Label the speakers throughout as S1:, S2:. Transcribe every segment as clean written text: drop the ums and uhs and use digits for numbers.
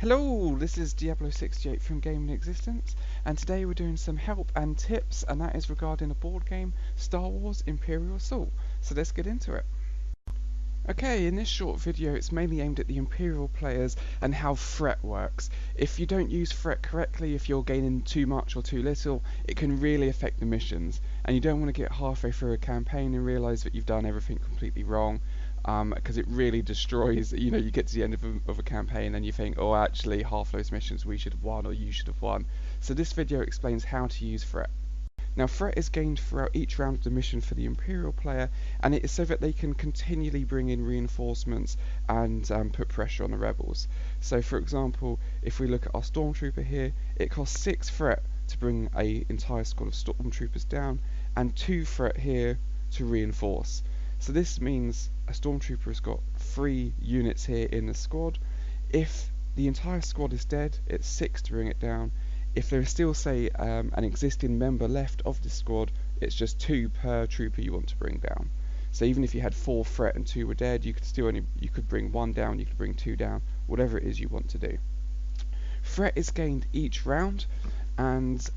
S1: Hello, this is Diablo68 from Gaming Existence, and today we're doing some help and tips, and that is regarding a board game, Star Wars Imperial Assault. So let's get into it. Okay, in this short video it's mainly aimed at the Imperial players and how threat works. If you don't use threat correctly, if you're gaining too much or too little, it can really affect the missions, and you don't want to get halfway through a campaign and realise that you've done everything completely wrong. Because it really destroys, you get to the end of a campaign and you think, oh, actually half those missions we should have won or you should have won. So this video explains how to use threat. Now, threat is gained throughout each round of the mission for the Imperial player, and it is so that they can continually bring in reinforcements and put pressure on the rebels. So for example, if we look at our Stormtrooper here, it costs 6 threat to bring an entire squad of Stormtroopers down, and 2 threat here to reinforce. So this means a Stormtrooper has got 3 units here in the squad. If the entire squad is dead, it's 6 to bring it down. If there is still, say, an existing member left of the squad, it's just 2 per trooper you want to bring down. So even if you had 4 threat and 2 were dead, you could bring 1 down, you could bring 2 down, whatever it is you want to do. Threat is gained each round, and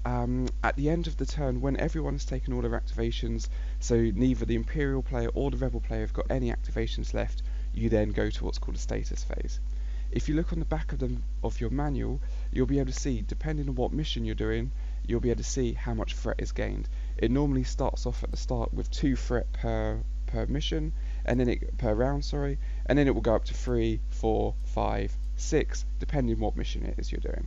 S1: at the end of the turn, when everyone has taken all their activations, so neither the Imperial player or the Rebel player have got any activations left, you then go to what's called a status phase. If you look on the back of your manual, you'll be able to see, depending on what mission you're doing, you'll be able to see how much threat is gained. It normally starts off at the start with 2 threat per mission, and then per round, sorry, and then it will go up to 3, 4, 5, 6, depending on what mission it is you're doing.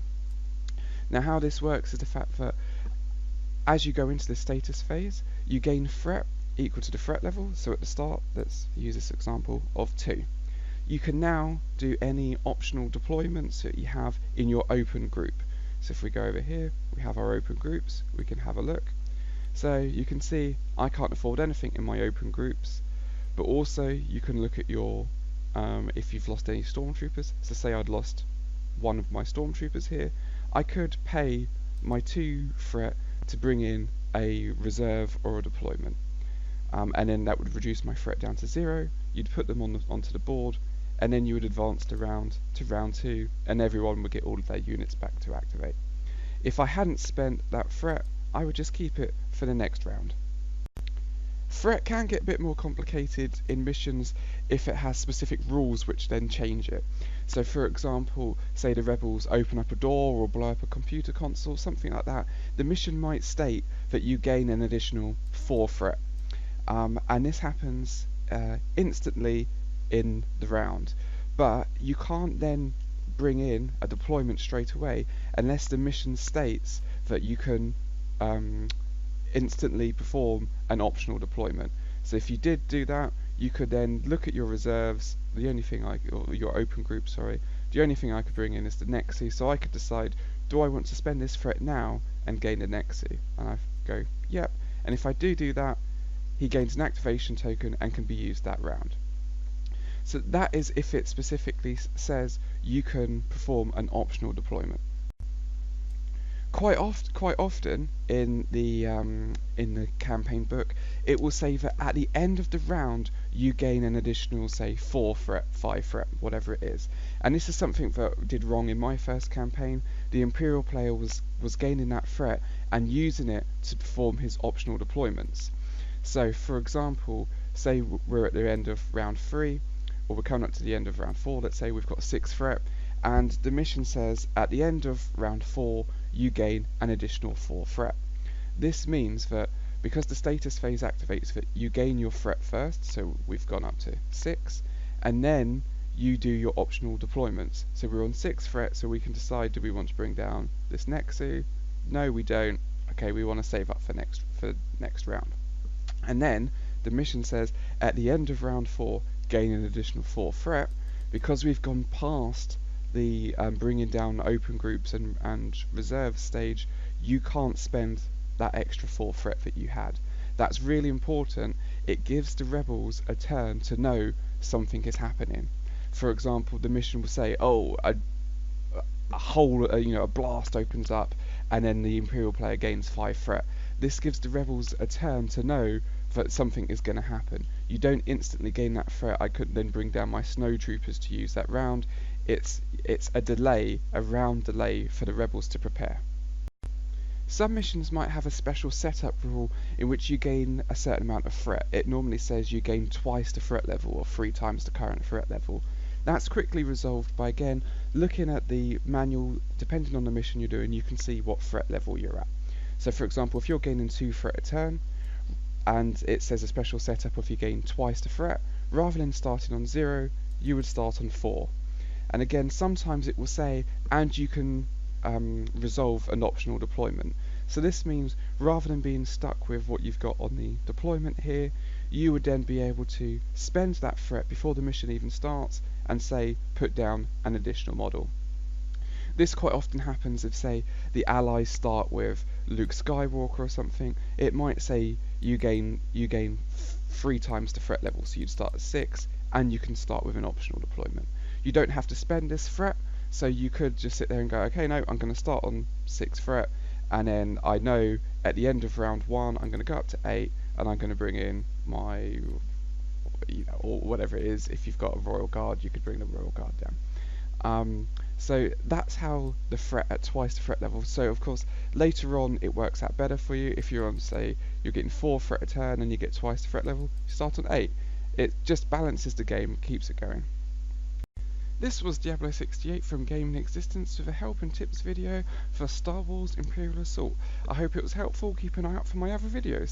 S1: Now how this works is the fact that as you go into the status phase, you gain threat equal to the threat level. So at the start, let's use this example of 2. You can now do any optional deployments that you have in your open group. So if we go over here, we have our open groups, we can have a look. So you can see I can't afford anything in my open groups, but also you can look at your, if you've lost any Stormtroopers. So say I'd lost one of my Stormtroopers here, I could pay my 2 threat to bring in a reserve or a deployment, and then that would reduce my threat down to 0. You'd put them onto the board, and then you would advance to round 2, and everyone would get all of their units back to activate. If I hadn't spent that threat, I would just keep it for the next round. Threat can get a bit more complicated in missions if it has specific rules which then change it. So for example, say the rebels open up a door or blow up a computer console, something like that, the mission might state that you gain an additional 4 threat, and this happens instantly in the round, but you can't then bring in a deployment straight away unless the mission states that you can instantly perform an optional deployment. So if you did do that, you could then look at your reserves. The only thing or your open group, sorry, the only thing I could bring in is the Nexu, so I could decide, do I want to spend this threat now and gain a Nexu? And I go, yep, and if I do that, he gains an activation token and can be used that round. So that is if it specifically says you can perform an optional deployment. Quite often in the campaign book, it will say that at the end of the round you gain an additional, say, 4 threat, 5 threat, whatever it is. And this is something that did wrong in my first campaign. The Imperial player was gaining that threat and using it to perform his optional deployments. So for example, say we're at the end of round 3, or we're coming up to the end of round 4, let's say we've got 6 threat, and the mission says at the end of round 4 you gain an additional 4 threat. This means that because the status phase activates, that you gain your threat first, so we've gone up to 6, and then you do your optional deployments. So we're on 6 threat, so we can decide, do we want to bring down this Nexu? No, we don't. Okay, we want to save up for next round. And then the mission says at the end of round 4 gain an additional 4 threat. Because we've gone past the bringing down open groups and reserve stage, you can't spend that extra 4 threat that you had. That's really important. It gives the rebels a turn to know something is happening. For example, the mission will say, oh, a blast opens up, and then the Imperial player gains 5 threat. This gives the rebels a turn to know that something is going to happen. You don't instantly gain that threat. I couldn't then bring down my snow troopers to use that round. it's a delay, a round delay for the rebels to prepare. Some missions might have a special setup rule in which you gain a certain amount of threat. It normally says you gain twice the threat level or 3 times the current threat level. That's quickly resolved by, again, looking at the manual. Depending on the mission you're doing, you can see what threat level you're at. So for example, if you're gaining 2 threat a turn and it says a special setup if you gain twice the threat, rather than starting on 0, you would start on 4. And again, sometimes it will say, and you can resolve an optional deployment. So this means rather than being stuck with what you've got on the deployment here, you would then be able to spend that threat before the mission even starts and say put down an additional model. This quite often happens if, say, the allies start with Luke Skywalker or something. It might say you gain 3 times the threat level, so you'd start at 6 and you can start with an optional deployment. You don't have to spend this threat, so you could just sit there and go, okay, no, I'm going to start on 6 threat, and then I know at the end of round 1 I'm going to go up to 8 and I'm going to bring in my, or whatever it is. If you've got a Royal Guard, you could bring the Royal Guard down. So that's how the threat at twice the threat level. So of course later on it works out better for you. If you're on, say, you're getting 4 threat a turn and you get twice the threat level, you start on 8. It just balances the game, keeps it going. This was Diablo 68 from Gaming Existence with a help and tips video for Star Wars Imperial Assault. I hope it was helpful. Keep an eye out for my other videos.